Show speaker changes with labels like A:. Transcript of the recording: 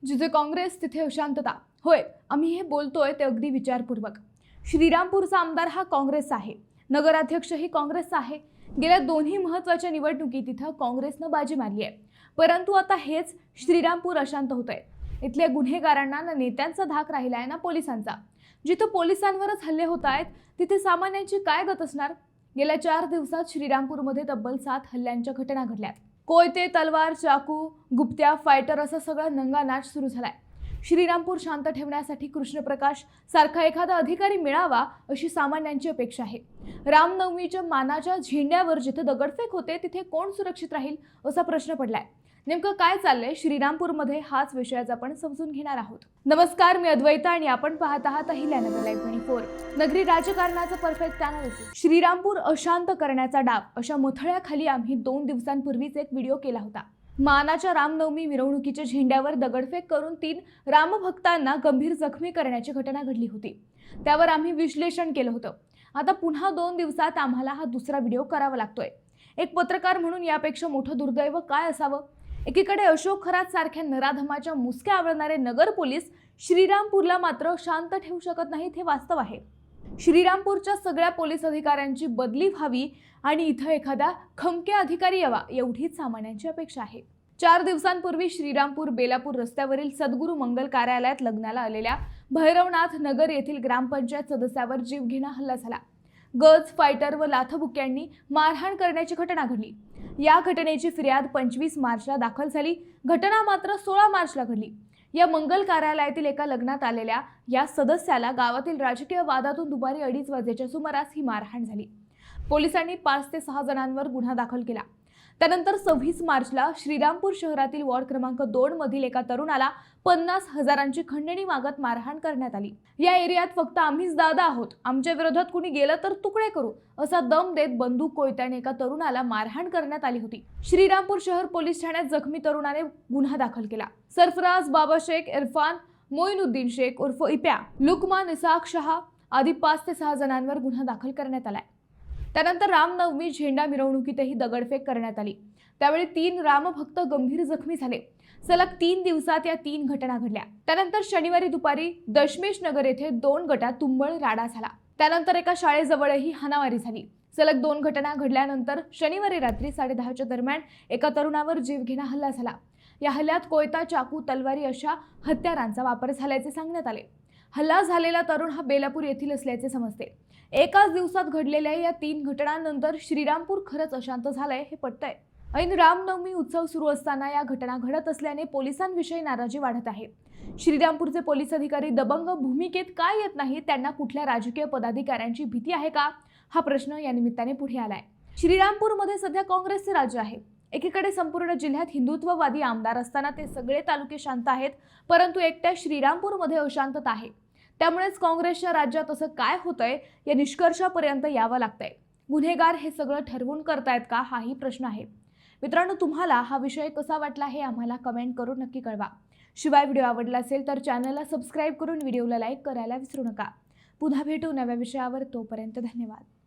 A: जिथे काँग्रेस तिथे अशांतता। होय, आम्ही हे बोलतोय ते अगदी विचारपूर्वक। श्रीरामपूरचा आमदार हा काँग्रेसचा आहे, नगराध्यक्षही काँग्रेसचा आहे। गेल्या दोन्ही महत्त्वाच्या निवडणुकीत तिथं काँग्रेसनं बाजी मारली आहे, परंतु आता हेच श्रीरामपूर अशांत होतंय। इथल्या गुन्हेगारांना ना नेत्यांचा धाक राहिलाय ना पोलिसांचा। जिथं पोलिसांवरच हल्ले होत आहेत तिथे सामान्यांची काय गत असणार? गेल्या 4 दिवसात श्रीरामपूरमध्ये तब्बल 7 हल्ल्यांच्या घटना घडल्यात। कोयते, तलवार, चाकू, गुप्त्या, फायटर असा सगळा नंगानाच सुरू झालाय। श्रीरामपूर शांत ठेवण्यासाठी कृष्णप्रकाश सारखा एखादा अधिकारी मिळावा अशी सामान्यांची अपेक्षा आहे। रामनवमीच्या मानाच्या झेंड्यावर जिथे दगडफेक होते तिथे कोण सुरक्षित राहील असा प्रश्न पडलाय। नेमकं काय चाललंय श्रीरामपूरमध्ये हाच विषयाचा आपण समजून घेणार आहोत। नमस्कार, मी अद्वैता आणि आपण पाहत आहात अहिल्यानगर लाईव्ह 24, नगरी राजकारणाचा परफेक्ट अनालिसिस। श्रीरामपूर अशांत करण्याचा डाव अशा मथळ्याखाली आम्ही 2 दिवसांपूर्वीच एक व्हिडिओ केला होता। मानाच्या रामनवमी मिरवणुकीच्या झेंड्यावर दगडफेक करून 3 रामभक्तांना गंभीर जखमी करण्याची घटना घडली होती। त्यावर आम्ही विश्लेषण केलं होतं। आता पुन्हा 2 दिवसात आम्हाला हा दुसरा व्हिडिओ करावा लागतोय। एक पत्रकार म्हणून यापेक्षा मोठं दुर्दैव काय असावं? एकीकडे अशोक खरात सारख्या नराधमाच्या मुसक्या आवळणारे नगर पोलीस श्रीरामपूरला मात्र शांत ठेवू शकत नाहीत हे वास्तव आहे। श्रीरामपूरच्या सगळ्या पोलीस अधिकाऱ्यांची बदली व्हावी आणि इथं एखादा खमके अधिकारी यावा एवढीच सामान्यांची अपेक्षा आहे। 4 दिवसांपूर्वी श्रीरामपूर बेलापूर रस्त्यावरील सद्गुरू मंगल कार्यालयात लग्नाला आलेल्या भैरवनाथ नगर येथील ग्रामपंचायत सदस्यावर जीवघेणा हल्ला झाला। गज, फायटर व लाथबुक्यांनी मारहाण करण्याची घटना घडली। या घटनेची फिर्याद 25 मार्चला दाखल झाली। घटना मात्र 16 मार्चला घडली। या मंगल कार्यालयातील एका लग्नात आलेल्या या सदस्याला गावातील राजकीय वादातून दुपारी 2:30 वाजेच्या सुमारास ही मारहाण झाली। पोलिसांनी 5 ते 6 जणांवर गुन्हा दाखल केला। त्यानंतर 26 मार्चला श्रीरामपूर शहरातील वॉर्ड क्रमांक 2 मधील एका तरुणाला 50,000ची खंडणी मागत मारहाण करण्यात आली। या एरियात फक्त आम्हीच दादा आहोत, आमच्या विरोधात कुणी गेलं तर तुकडे करू असा दम देत बंदूक कोयत्याने एका तरुणाला मारहाण करण्यात आली होती। श्रीरामपूर शहर पोलीस ठाण्यात जखमी तरुणाने गुन्हा दाखल केला। सरफराज बाबा शेख, इरफान मोइनुद्दीन शेख उर्फ इप्या, लुकमान इसाक शहा आदी 5 ते 6 जणांवर गुन्हा दाखल करण्यात आलाय। त्यानंतर रामनवमी झेंडा मिरवणुकीतही दगडफेक करण्यात आली। त्यावेळी 3 रामभक्त गंभीर जखमी झाले। सलग 3 दिवसात या 3 घटना घडल्या। त्यानंतर शनिवारी दुपारी दशमेश नगर येथे 2 गटात तुंबळ राडा झाला। त्यानंतर एका शाळेजवळही हाणामारी झाली। सलग 2 घटना घडल्यानंतर शनिवारी रात्री 10:30च्या दरम्यान एका तरुणावर जीवघेणा हल्ला झाला। या हल्ल्यात कोयता, चाकू, तलवारी अशा हत्यारांचा वापर झाल्याचे सांगण्यात आले। हल्ला झालेला तरुण हा बेलापूर येथील असल्याचे समजते। एकाच दिवसात घडलेल्या या 3 घटनांनंतर श्रीरामपूर खरंच अशांत झालंय हे पटतंय। ऐन रामनवमी उत्सव सुरू असताना या घटना घडत असल्याने पोलिसांविषयी नाराजी वाढत आहे। श्रीरामपूरचे पोलीस अधिकारी दबंग भूमिकेत काय येत नाही? त्यांना कुठल्या राजकीय पदाधिकाऱ्यांची भीती आहे का? हा प्रश्न या निमित्ताने पुढे आलाय। श्रीरामपूरमध्ये सध्या काँग्रेसचे राज्य आहे। एकीकडे संपूर्ण जिल्ह्यात हिंदुत्ववादी आमदार असताना ते सगळे तालुके शांत आहेत, परंतु एकट्या श्रीरामपूरमध्ये अशांतता आहे। त्यामुळेच काँग्रेसच्या राज्यात असं काय होतंय या निष्कर्षापर्यंत यावं लागतंय। गुन्हेगार हे सगळं ठरवून करतायत का? हाही प्रश्न आहे। मित्रांनो, तुम्हाला हा विषय कसा वाटला हे आम्हाला कमेंट करून नक्की कळवा। शिवाय व्हिडिओ आवडला असेल तर चॅनलला सबस्क्राईब करून व्हिडिओला लाईक करायला विसरू नका। पुन्हा भेटू नव्या विषयावर, तोपर्यंत धन्यवाद।